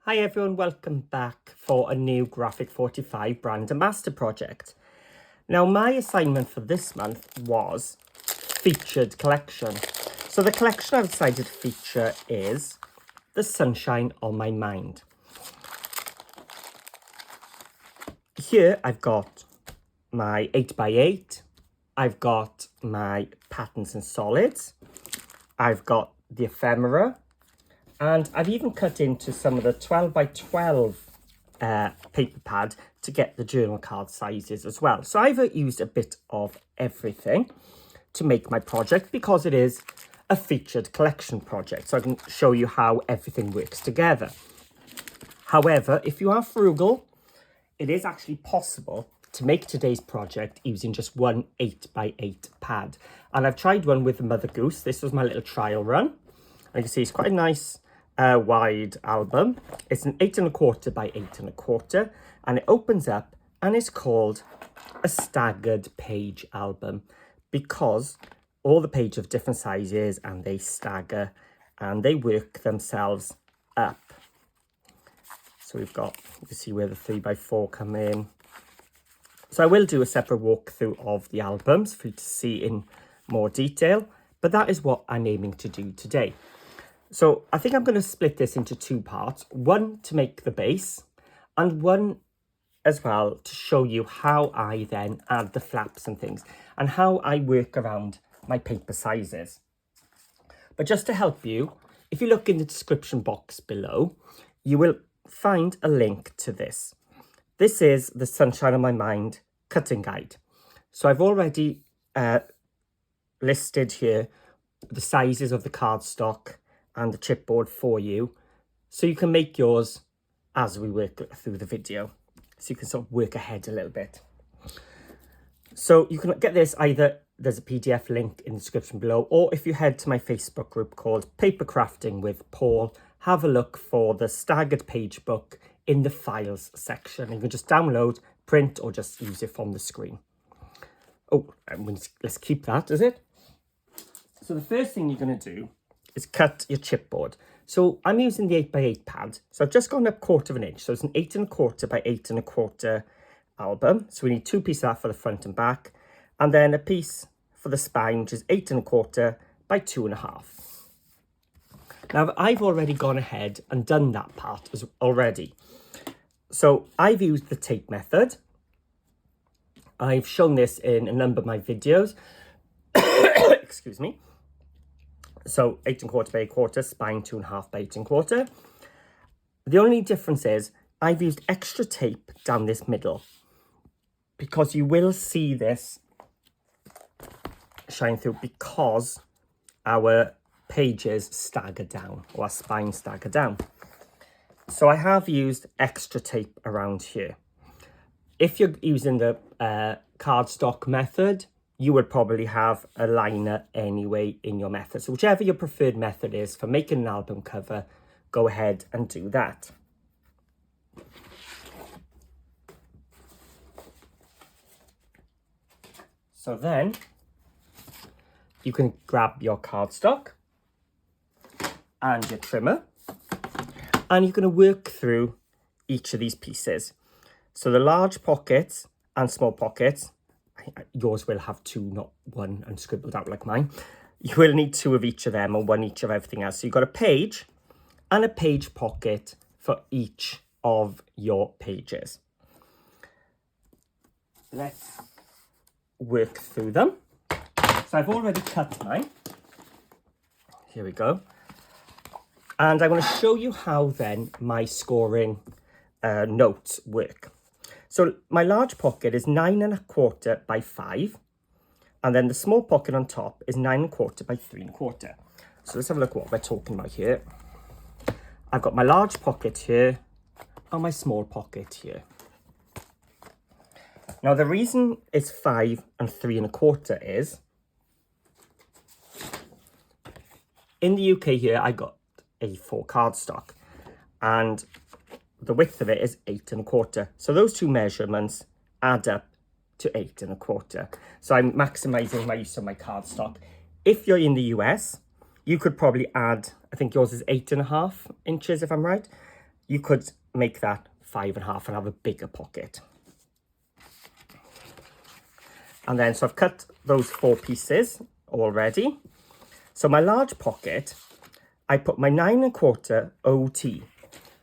Hi everyone, welcome back for a new G45 brand ambassador project. Now my assignment for this month was featured collection. So the collection I've decided to feature is The Sunshine on My Mind. Here I've got my 8x8, I've got my patterns and solids, I've got the ephemera, and I've even cut into some of the 12x12 paper pad to get the journal card sizes as well. So I've used a bit of everything to make my project because it is a featured collection project. So I can show you how everything works together. However, if you are frugal, it is actually possible to make today's project using just one 8x8 pad. And I've tried one with the Mother Goose. This was my little trial run. You can see it's quite a nice wide album. It's an 8 1/4 by 8 1/4, and it opens up and it's called a staggered page album because all the pages have different sizes and they stagger and they work themselves up. So we've got, you can see where the 3x4 come in. So I will do a separate walkthrough of the albums for you to see in more detail, but that is what I'm aiming to do today. So I think I'm going to split this into two parts, one to make the base and one as well to show you how I then add the flaps and things and how I work around my paper sizes. But just to help you, if you look in the description box below, you will find a link to this. This is the Sunshine on My Mind cutting guide. So I've already listed here the sizes of the cardstock and the chipboard for you, so you can make yours as we work through the video, so you can sort of work ahead a little bit. So you can get this either, there's a PDF link in the description below, or if you head to my Facebook group called Paper Crafting with Paul, have a look for the Staggered page book in the files section. You can just download, print, or just use it from the screen. Oh, let's keep that, is it? So the first thing you're going to do is cut your chipboard. So I'm using the 8x8 pad. So I've just gone up 1/4 inch. So it's an 8 1/4 by 8 1/4 album. So we need two pieces of that for the front and back. And then a piece for the spine, which is 8 1/4 by 2 1/2. Now I've already gone ahead and done that part already. So I've used the tape method. I've shown this in a number of my videos. Excuse me. So 8 1/4 by 8 1/4, spine 2 1/2 by 8 1/4. The only difference is I've used extra tape down this middle because you will see this shine through because our pages stagger down, or our spine stagger down. So I have used extra tape around here. If you're using the cardstock method, you would probably have a liner anyway in your method. So whichever your preferred method is for making an album cover, go ahead and do that. So then you can grab your cardstock and your trimmer, and you're going to work through each of these pieces. So the large pockets and small pockets, yours will have two, not one, and scribbled out like mine. You will need two of each of them and one each of everything else. So you've got a page and a page pocket for each of your pages. Let's work through them. So I've already cut mine. Here we go. And I'm going to show you how then my scoring notes work. So my large pocket is 9 1/4 by 5. And then the small pocket on top is 9 1/4 by 3 1/4. So let's have a look at what we're talking about here. I've got my large pocket here and my small pocket here. Now the reason it's 5 and 3 1/4 is, in the UK here, I got A4 cardstock and the width of it is 8 1/4. So those two measurements add up to 8 1/4. So I'm maximizing my use of my cardstock. If you're in the US, you could probably add, I think yours is 8 1/2 inches if I'm right. you could make that 5.5 and have a bigger pocket. And then, so I've cut those 4 pieces already. So my large pocket, I put my 9¼ OT.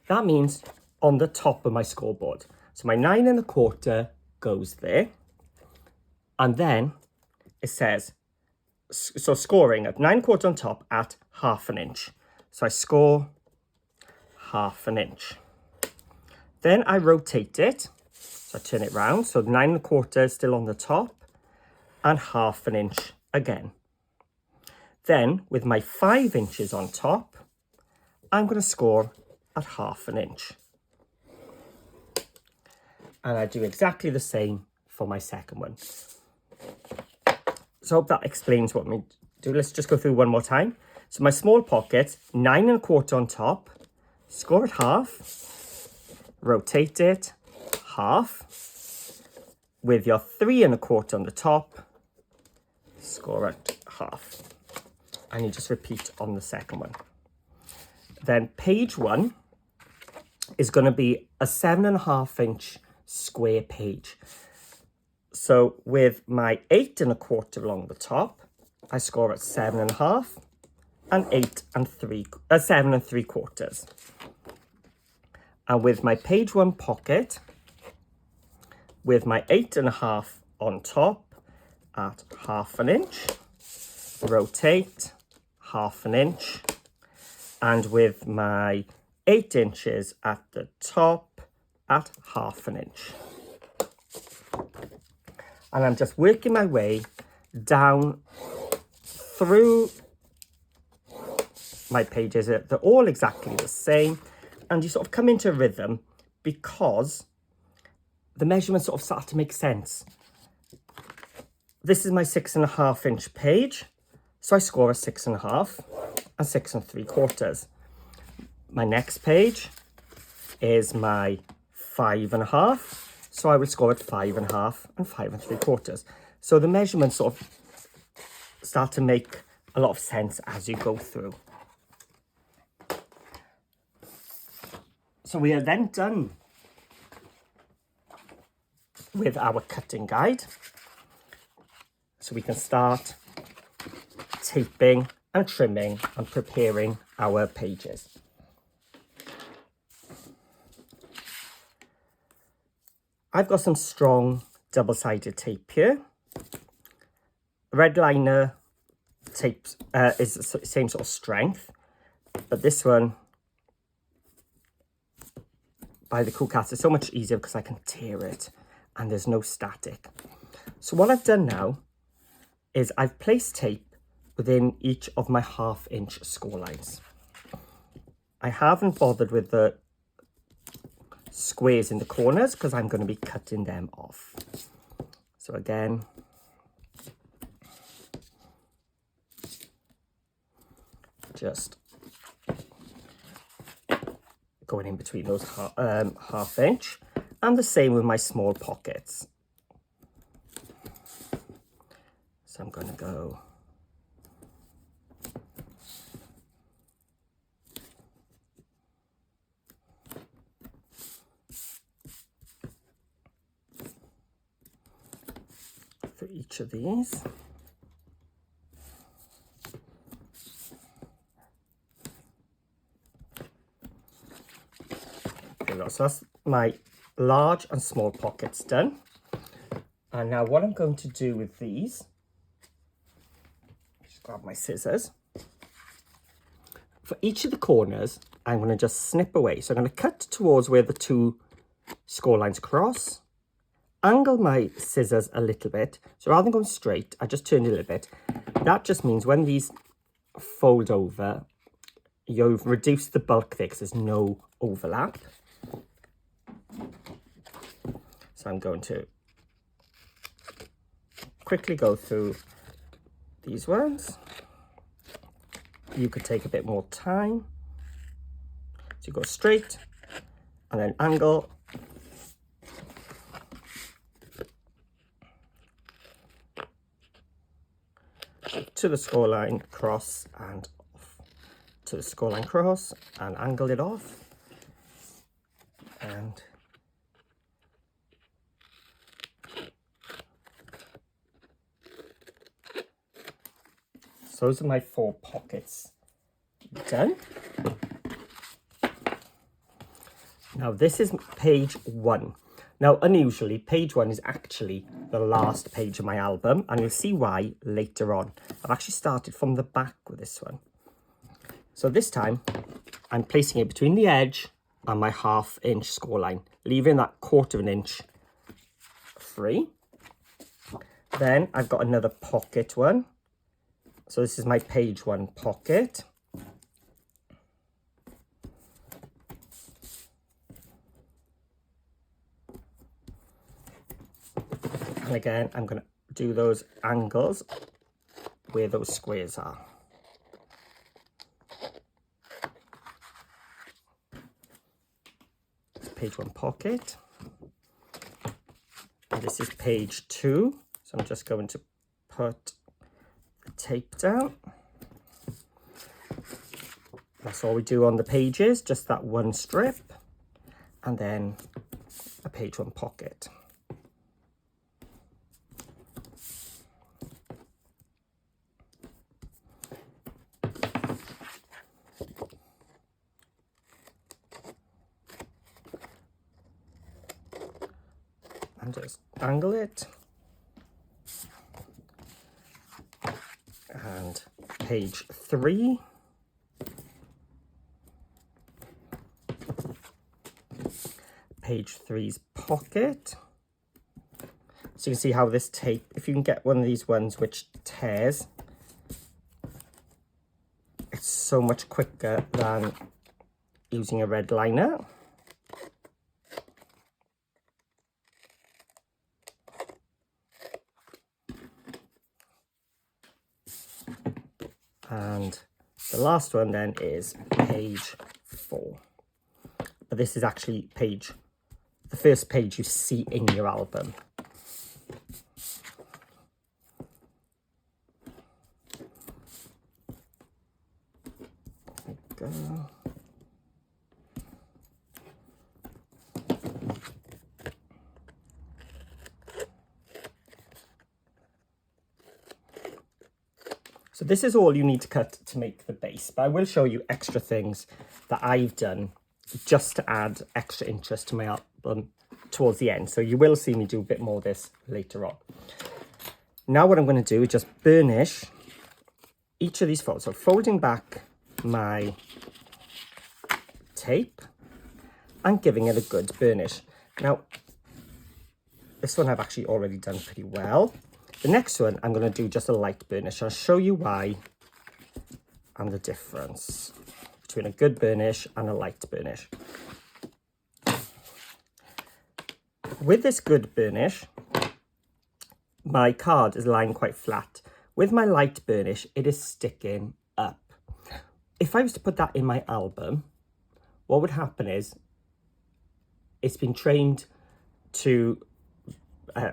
That means on the top of my scoreboard. So my 9¼ goes there. And then it says, so scoring at 9¼ on top at 1/2 inch. So I score 1/2 inch. Then I rotate it. So I turn it round. So the 9¼ is still on the top and 1/2 inch again. Then with my 5 inches on top, I'm going to score at 1/2 inch. And I do exactly the same for my second one. So I hope that explains what we do. Let's just go through one more time. So my small pocket, 9¼ on top, score at 1/2, rotate it, 1/2. With your 3¼ on the top, score at 1/2. And you just repeat on the second one. Then page 1 is going to be a 7.5 inch square page. So with my 8¼ along the top, I score at 7.5 and 7¾ And with my page 1 pocket, with my 8.5 on top at 1/2 inch, rotate 1/2 inch, and with my 8 inches at the top at 1/2 inch. And I'm just working my way down through my pages. They're all exactly the same, and you sort of come into rhythm because the measurements sort of start to make sense. This is my 6.5 inch page, so I score a 6.5 and 6¾ My next page is my 5.5, so I will score at 5.5 and 5¾ So the measurements sort of start to make a lot of sense as you go through. So we are then done with our cutting guide. So we can start taping and trimming and preparing our pages. I've got some strong double-sided tape here. Red liner tape is the same sort of strength, but this one by the Cool Cats is so much easier because I can tear it and there's no static. So what I've done now is I've placed tape within each of my 1/2 inch score lines. I haven't bothered with the squares in the corners because I'm going to be cutting them off. So again, just going in between those 1/2 inch, and the same with my small pockets. So I'm going to go for each of these. There we go. So that's my large and small pockets done. And now what I'm going to do with these, just grab my scissors. For each of the corners, I'm going to just snip away. So I'm going to cut towards where the 2 score lines cross, angle my scissors a little bit. So rather than going straight, I just turn it a little bit. That just means when these fold over, you've reduced the bulk there because there's no overlap. So I'm going to quickly go through these ones. You could take a bit more time. So you go straight and then angle. To the score line, cross and off. To the score line, cross and angle it off. And so those are my 4 pockets done. Now this is page 1. Now unusually, page 1 is actually the last page of my album, and you'll see why later on. I've actually started from the back with this one. So this time I'm placing it between the edge and my 1/2 inch score line, leaving that 1/4 inch free. Then I've got another pocket one. So this is my page 1 pocket. And again, I'm going to do those angles where those squares are. It's page 1 pocket. And this is page 2. So I'm just going to put the tape down. That's all we do on the pages, just that one strip. And then a page 1 pocket. And just angle it. And page 3. Page 3's pocket. So you can see how this tape, if you can get one of these ones which tears, it's so much quicker than using a red liner. And the last one then is page 4. But this is actually the first page you see in your album. There we go. So this is all you need to cut to make the base, but I will show you extra things that I've done just to add extra interest to my album towards the end. So you will see me do a bit more of this later on. Now what I'm going to do is just burnish each of these folds. So folding back my tape and giving it a good burnish. Now, this one I've actually already done pretty well. The next one, I'm going to do just a light burnish. I'll show you why and the difference between a good burnish and a light burnish. With this good burnish, my card is lying quite flat. With my light burnish, it is sticking up. If I was to put that in my album, what would happen is it's been trained to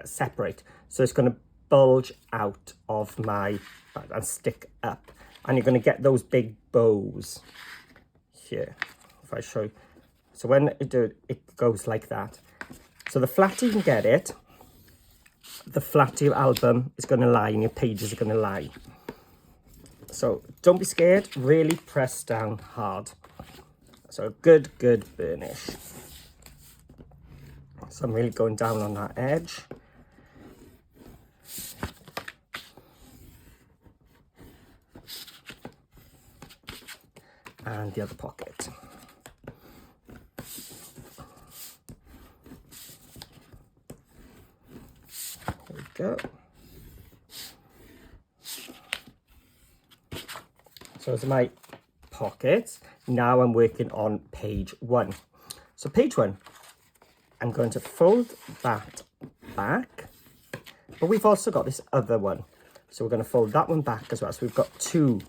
separate. So it's going to bulge out of my and stick up, and you're going to get those big bows here. If I show you, so when it goes like that. So the flatter you can get it, the flatter your album is going to lie and your pages are going to lie. So don't be scared, really press down hard. So a good burnish. So I'm really going down on that edge. And the other pocket. There we go. So those are my pockets. Now I'm working on page 1. So page 1, I'm going to fold that back, but we've also got this other one. So we're going to fold that one back as well. So we've got 2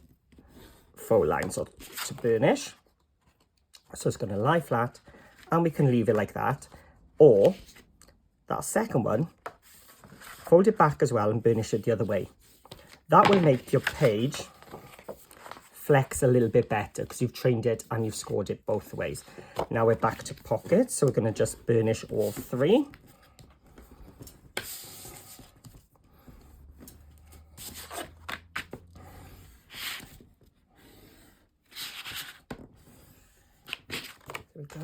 fold lines to burnish. So it's going to lie flat, and we can leave it like that. Or that second one, fold it back as well and burnish it the other way. That will make your page flex a little bit better because you've trained it and you've scored it both ways. Now we're back to pockets, so we're going to just burnish all three. There we go.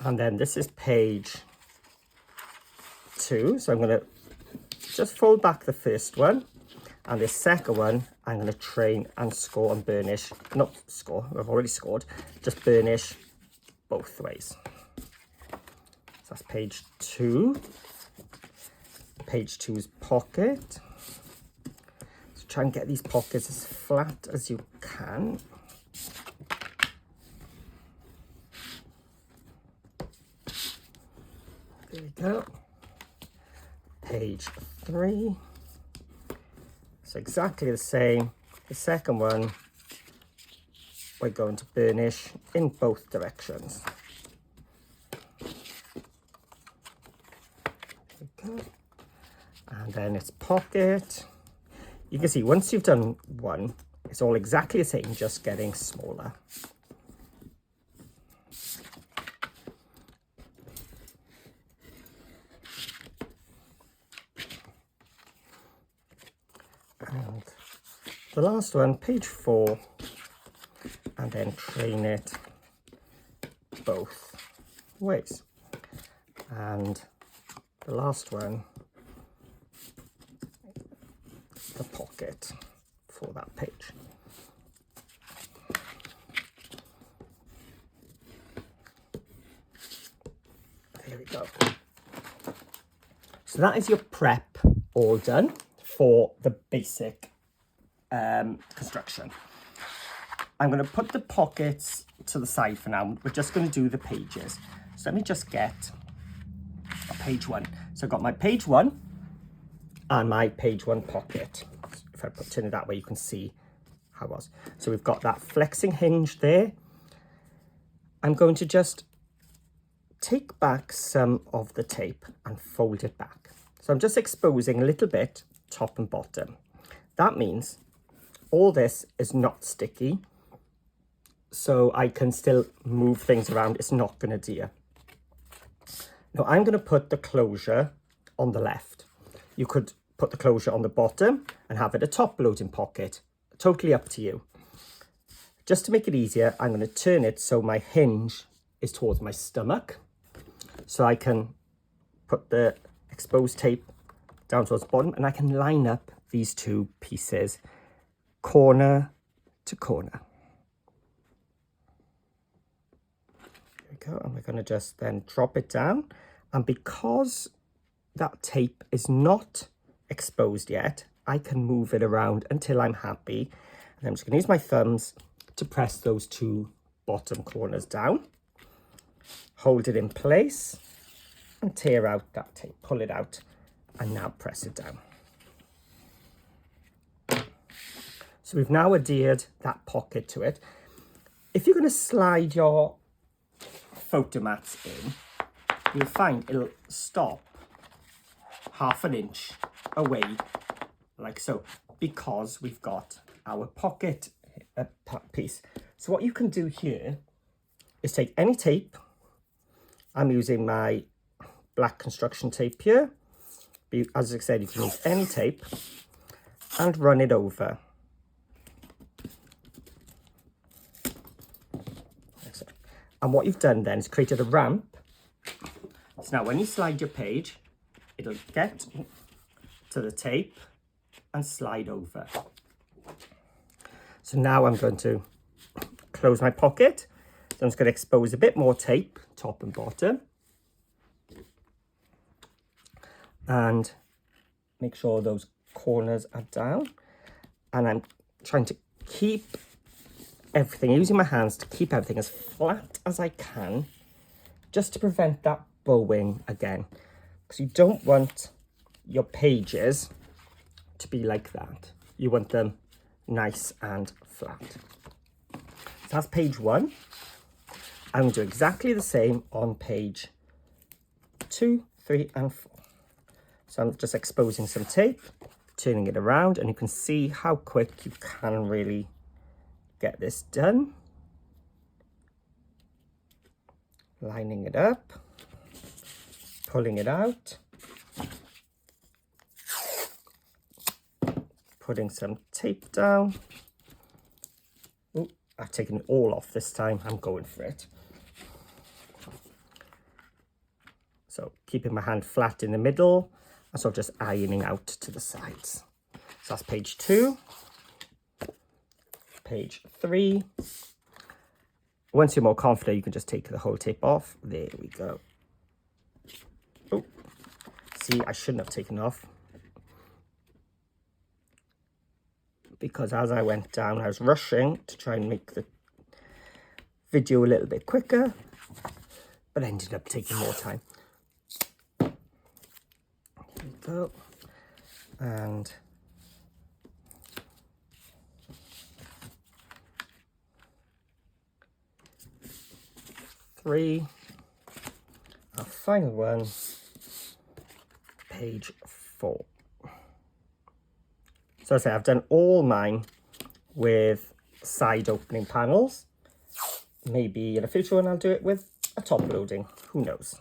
And then this is page 2, so I'm going to just fold back the first one, and the second one I'm going to train and score and burnish, not score, I've already scored, just burnish both ways. So that's page 2. Page 2's pocket. So try and get these pockets as flat as you can. There we go. Page 3. So exactly the same. The second one, we're going to burnish in both directions. There we go. And then it's pocket. You can see once you've done one, it's all exactly the same, just getting smaller. And the last one, page 4, and then train it both ways. And the last one, the pocket for that page. There we go. So that is your prep all done for the basic construction. I'm going to put the pockets to the side for now. We're just going to do the pages. So let me just get a page 1. So I've got my page 1 and my page 1 pocket. If I turn it that way, you can see how it was. So we've got that flexing hinge there. I'm going to just take back some of the tape and fold it back. So I'm just exposing a little bit top and bottom. That means all this is not sticky, so I can still move things around. It's not going to adhere. Now I'm going to put the closure on the left. You could put the closure on the bottom and have it a top loading pocket. Totally up to you. Just to make it easier, I'm going to turn it so my hinge is towards my stomach, so I can put the exposed tape down towards the bottom, and I can line up these two pieces corner to corner. There we go, and we're going to just then drop it down, and because that tape is not exposed yet, I can move it around until I'm happy, and I'm just going to use my thumbs to press those two bottom corners down, hold it in place and tear out that tape, pull it out, and now press it down. So we've now adhered that pocket to it. If you're going to slide your photo mats in, you'll find it'll stop ½ an inch away, like so, because we've got our pocket piece. So what you can do here is take any tape. I'm using my black construction tape here. As I said, you can use any tape and run it over. And what you've done then is created a ramp. So now when you slide your page, it'll get to the tape and slide over. So now I'm going to close my pocket. So I'm just going to expose a bit more tape, top and bottom. And make sure those corners are down. And I'm trying to keep everything, using my hands to keep everything as flat as I can, just to prevent that bowing again. Because you don't want your pages to be like that. You want them nice and flat. So that's page 1. I'm going to do exactly the same on page 2, 3 and 4. So I'm just exposing some tape, turning it around, and you can see how quick you can really get this done. Lining it up, pulling it out, putting some tape down. Oh, I've taken it all off this time. I'm going for it. So keeping my hand flat in the middle, and so just ironing out to the sides. So that's page 2. Page 3. Once you're more confident, you can just take the whole tape off. There we go. Oh, see, I shouldn't have taken off, because as I went down, I was rushing to try and make the video a little bit quicker, but I ended up taking more time. Here we go. And three, our final one, page 4. So as I say, I've done all mine with side opening panels. Maybe in a future one I'll do it with a top loading, who knows.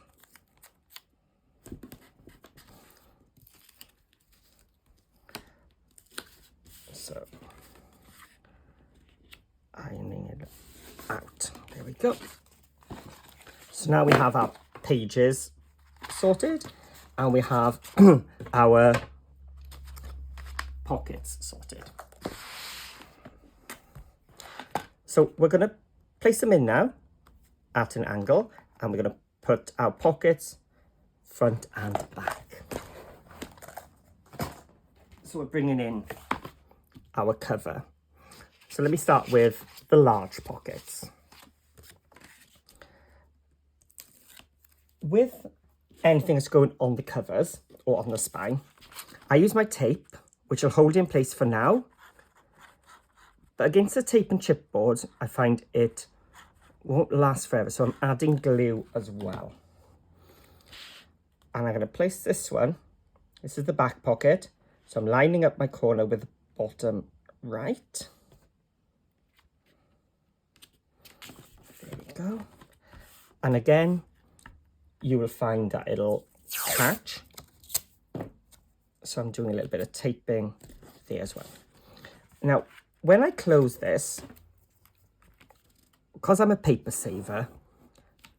So, ironing it out, there we go. So now we have our pages sorted, and we have our pockets sorted. So we're going to place them in now at an angle, and we're going to put our pockets front and back. So we're bringing in our cover. So let me start with the large pockets. With anything that's going on the covers or on the spine, I use my tape, which will hold it in place for now. But against the tape and chipboard, I find it won't last forever, so I'm adding glue as well. And I'm going to place this one. This is the back pocket, so I'm lining up my corner with the bottom right. There we go. And again, you will find that it'll catch. So I'm doing a little bit of taping there as well. Now, when I close this, because I'm a paper saver,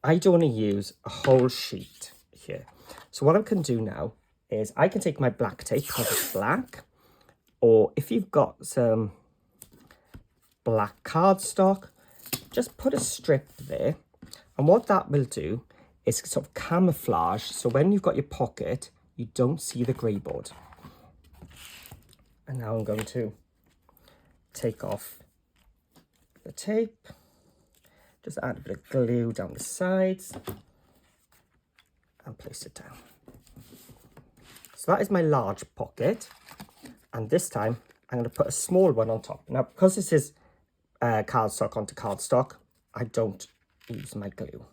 I don't want to use a whole sheet here. So what I can do now is I can take my black tape, because it's black, or if you've got some black cardstock, just put a strip there. And what that will do is sort of camouflage, so when you've got your pocket, you don't see the grey board. And now I'm going to take off the tape, just add a bit of glue down the sides, and place it down. So that is my large pocket, and this time I'm going to put a small one on top. Now, because this is cardstock onto cardstock, I don't use my glue.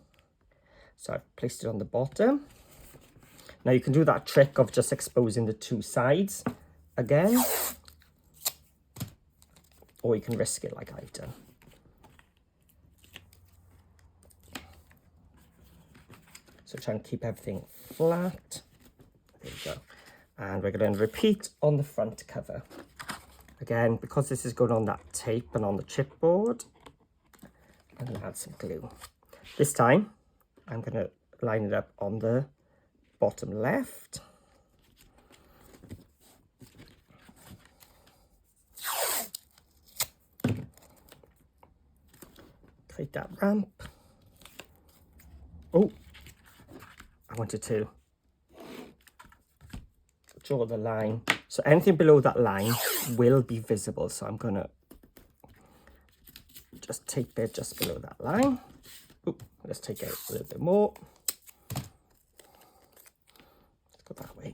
So I've placed it on the bottom. Now you can do that trick of just exposing the two sides again, or you can risk it like I've done. So try and keep everything flat. There we go. And we're going to repeat on the front cover. Again, because this is going on that tape and on the chipboard, I'm going to add some glue. This time, I'm going to line it up on the bottom left. Create that ramp. Oh, I wanted to draw the line. So anything below that line will be visible. So I'm going to just tape it just below that line. Ooh, let's take it a little bit more. Let's go that way.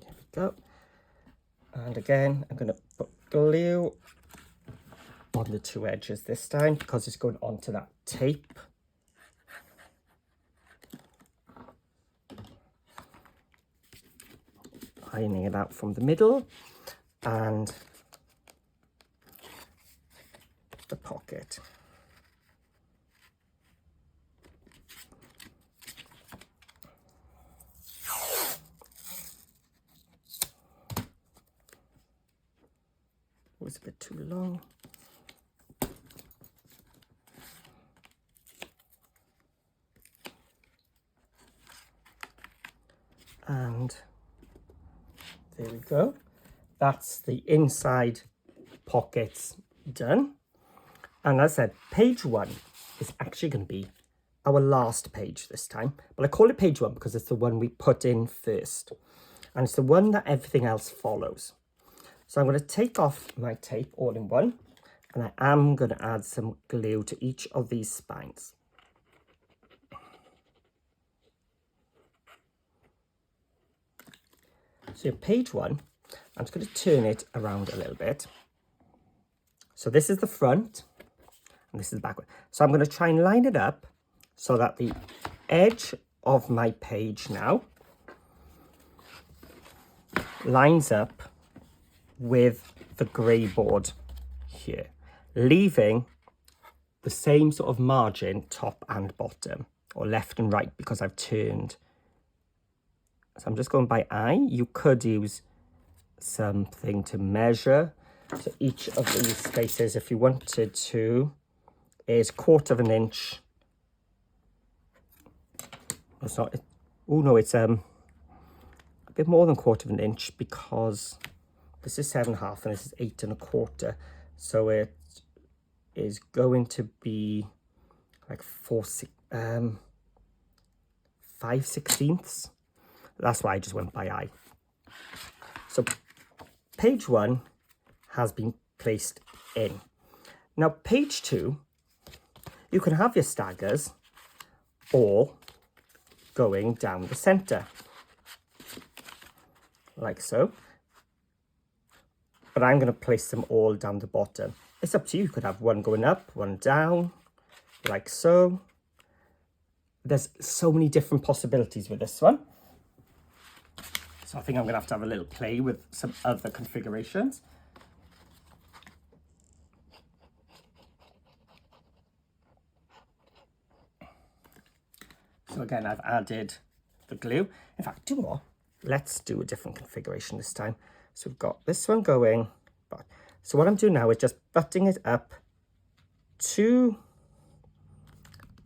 There we go. And again, I'm going to put glue on the two edges this time, because it's going onto that tape. Ironing it out from the middle and the pocket. It was a bit too long. And there we go. That's the inside pockets done. And as I said, page 1 is actually going to be our last page this time. But I call it page 1 because it's the one we put in first. And it's the one that everything else follows. So I'm going to take off my tape all in one. And I am going to add some glue to each of these spines. So page 1, I'm just going to turn it around a little bit. So this is the front and this is the back one. So I'm going to try and line it up so that the edge of my page now lines up with the grey board here, leaving the same sort of margin top and bottom, or left and right, because I've turned. So I'm just going by eye. You could use something to measure. So each of these spaces, if you wanted to, is 1/4 inch. It's not. Oh no, it's a bit more than 1/4 inch, because this is 7.5 and this is 8 1/4. So it is going to be like 5/16. That's why I just went by eye. So page 1 has been placed in. Now page 2, you can have your staggers all going down the center, like so. But I'm going to place them all down the bottom. It's up to you. You could have one going up, one down, like so. There's so many different possibilities with this one. So I think I'm going to have a little play with some other configurations. So again, I've added the glue. In fact, two more. Let's do a different configuration this time. So we've got this one going. So what I'm doing now is just butting it up to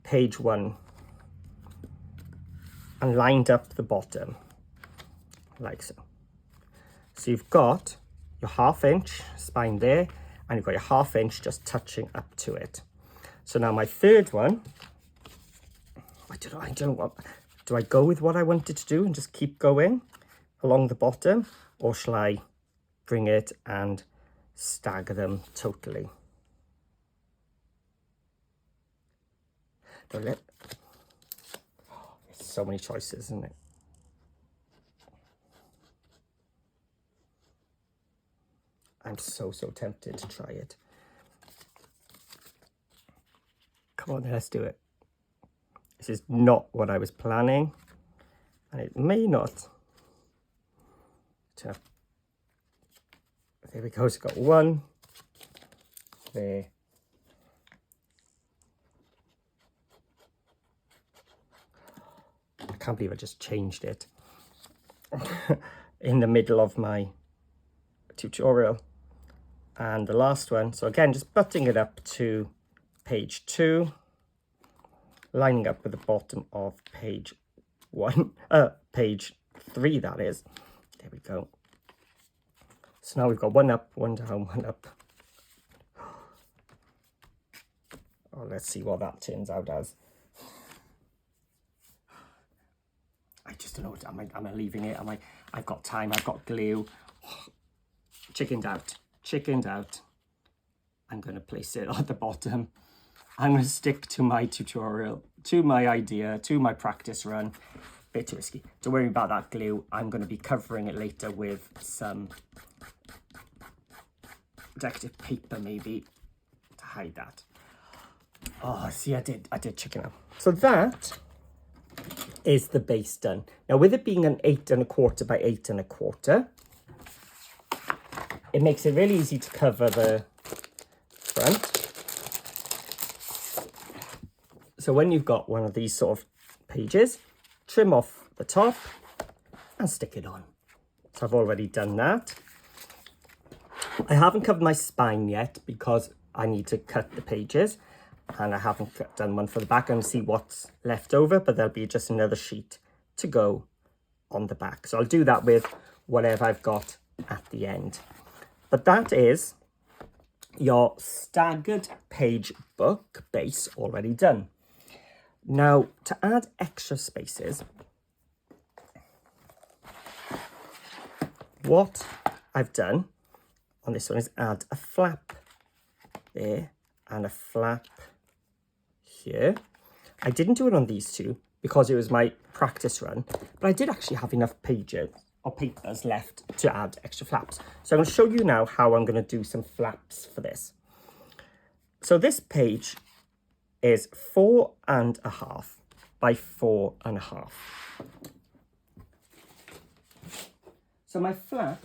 page 1 and lined up the bottom, like so. So you've got your 1/2 inch spine there, and you've got your 1/2 inch just touching up to it. So now my third one, I don't know what, do I go with what I wanted to do and just keep going along the bottom, or shall I bring it and stagger them totally? There's so many choices, isn't it? I'm so tempted to try it. Come on, let's do it. This is not what I was planning, and it may not. There we go. So got one there. I can't believe I just changed it in the middle of my tutorial. And the last one, so again, just butting it up to page 2, lining up with the bottom of page 1, page 3, that is. There we go. So now we've got one up, one down, one up. Oh, let's see what that turns out as. I just don't know. Am I leaving it? I've got time. I've got glue. Chickened out. I'm going to place it at the bottom. I'm going to stick to my tutorial, to my idea, to my practice run. Bit too risky. Don't worry about that glue. I'm going to be covering it later with some decorative paper, maybe, to hide that. Oh, see, I did chicken out. So that is the base done. Now, with it being an 8 1/4 by 8 1/4, it makes it really easy to cover the front. So when you've got one of these sort of pages, trim off the top and stick it on. So I've already done that. I haven't covered my spine yet because I need to cut the pages, and I haven't done one for the back and see what's left over, but there'll be just another sheet to go on the back. So I'll do that with whatever I've got at the end. But that is your staggered page book base already done. Now, to add extra spaces, what I've done on this one is add a flap there and a flap here. I didn't do it on these two because it was my practice run, but I did actually have enough pages or papers left to add extra flaps. So I'm going to show you now how I'm going to do some flaps for this. So this page is 4.5 by 4.5. So my flap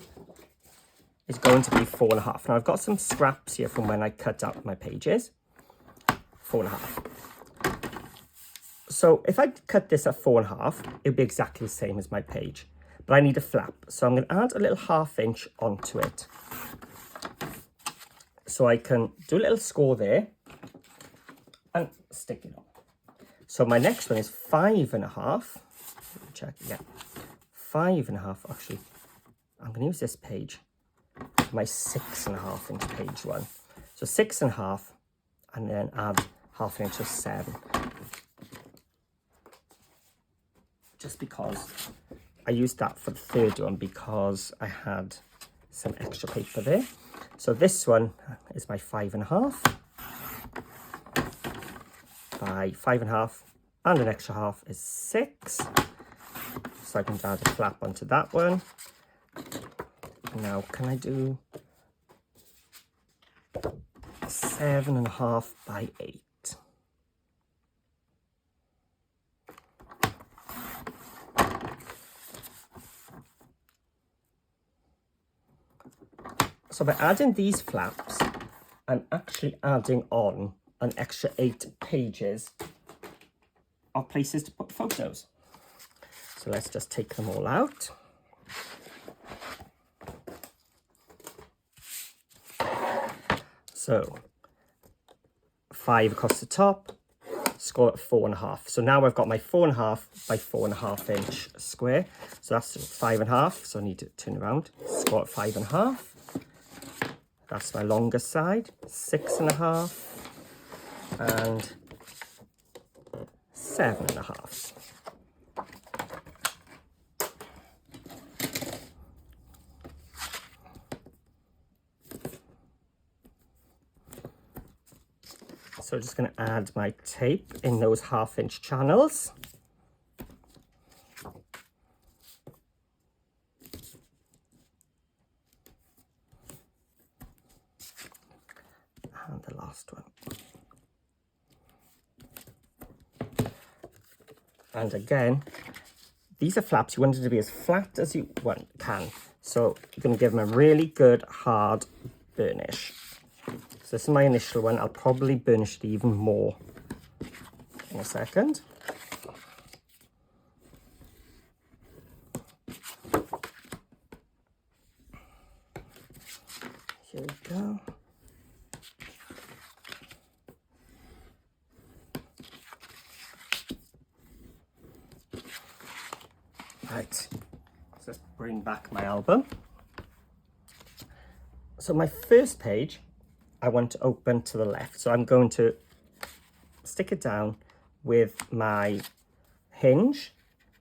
is going to be 4.5. Now I've got some scraps here from when I cut out my pages. 4.5. So if I cut this at 4.5, it would be exactly the same as my page. But I need a flap. So I'm going to add a little 1/2 inch onto it. So I can do a little score there and stick it on. So my next one is 5.5. Check, yeah. 5.5, actually. I'm going to use this page. My 6.5 inch page one. So 6.5 and then add 1/2 inch of 7. Just because I used that for the third one because I had some extra paper there. So this one is my 5.5 by 5.5 and an extra 1/2 is 6. So I can add a flap onto that one. Now, can I do 7.5 by 8? So by adding these flaps, I'm actually adding on an extra 8 pages of places to put photos. So let's just take them all out. So 5 across the top, score at 4.5. So now I've got my 4.5 by 4.5 inch square. So that's 5.5. So I need to turn around, score at 5.5. That's my longest side, 6.5 and 7.5. So I'm just going to add my tape in those 1/2 inch channels. And the last one. And again, these are flaps. You want it to be as flat as you can. So you're going to give them a really good hard burnish. So this is my initial one. I'll probably burnish it even more in a second. Here we go. Right, let's bring back my album. So my first page, I want to open to the left. So I'm going to stick it down with my hinge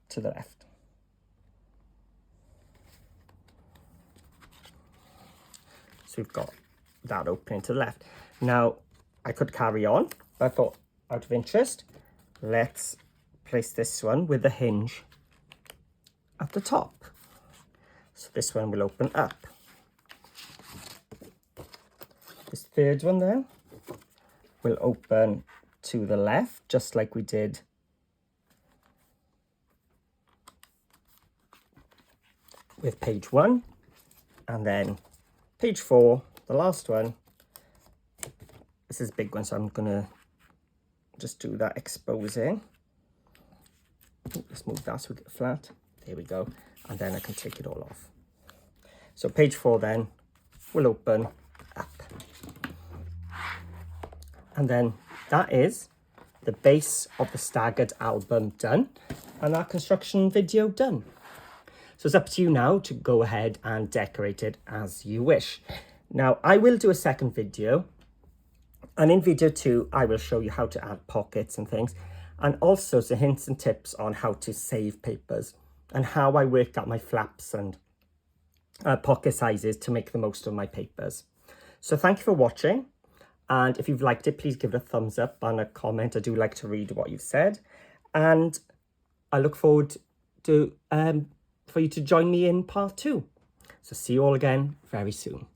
to the left. So we've got that opening to the left. Now, I could carry on, but I thought, out of interest, let's place this one with the hinge at the top. So this one will open up. This third one then will open to the left, just like we did with page 1. And then page 4, the last one. This is a big one, so I'm going to just do that exposing. Ooh, let's move that so we get flat. There we go. And then I can take it all off. So page 4 then will open up. And then that is the base of the Staggered album done, and our construction video done. So it's up to you now to go ahead and decorate it as you wish. Now I will do a second video, and in video 2 I will show you how to add pockets and things, and also some hints and tips on how to save papers and how I work out my flaps and pocket sizes to make the most of my papers. So thank you for watching, and if you've liked it, please give it a thumbs up and a comment. I do like to read what you've said, and I look forward to for you to join me in part 2. So see you all again very soon.